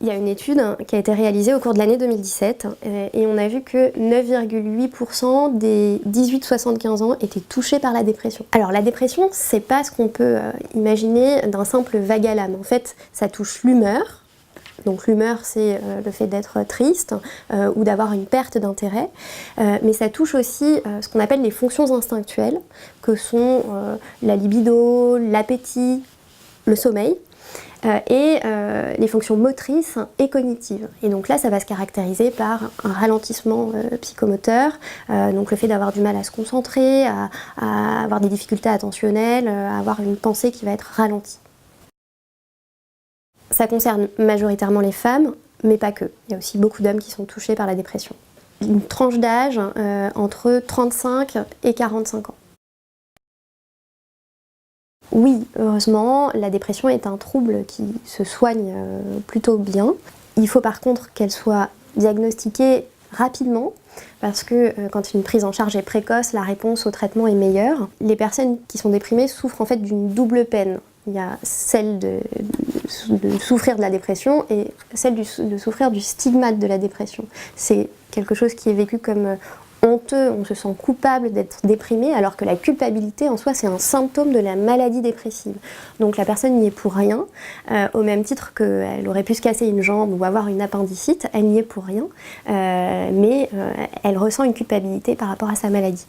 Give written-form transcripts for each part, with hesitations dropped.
Il y a une étude qui a été réalisée au cours de l'année 2017 et on a vu que 9,8% des 18-75 ans étaient touchés par la dépression. Alors la dépression, c'est pas ce qu'on peut imaginer d'un simple vague à l'âme. En fait, ça touche l'humeur. Donc l'humeur, c'est le fait d'être triste ou d'avoir une perte d'intérêt, mais ça touche aussi ce qu'on appelle les fonctions instinctuelles, que sont la libido, l'appétit, le sommeil, et les fonctions motrices et cognitives. Et donc là, ça va se caractériser par un ralentissement psychomoteur, donc le fait d'avoir du mal à se concentrer, à avoir des difficultés attentionnelles, à avoir une pensée qui va être ralentie. Ça concerne majoritairement les femmes, mais pas que. Il y a aussi beaucoup d'hommes qui sont touchés par la dépression. Une tranche d'âge entre 35 et 45 ans. Oui, heureusement, la dépression est un trouble qui se soigne plutôt bien. Il faut par contre qu'elle soit diagnostiquée rapidement, parce que quand une prise en charge est précoce, la réponse au traitement est meilleure. Les personnes qui sont déprimées souffrent en fait d'une double peine. Il y a celle de souffrir de la dépression et celle de souffrir du stigmate de la dépression. C'est quelque chose qui est vécu comme honteux, on se sent coupable d'être déprimé, alors que la culpabilité en soi c'est un symptôme de la maladie dépressive. Donc la personne n'y est pour rien, au même titre qu'elle aurait pu se casser une jambe ou avoir une appendicite, elle n'y est pour rien, mais elle ressent une culpabilité par rapport à sa maladie.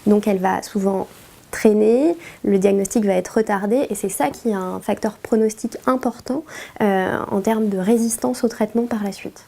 Donc elle va souvent traîner, le diagnostic va être retardé et c'est ça qui est un facteur pronostic important en termes de résistance au traitement par la suite.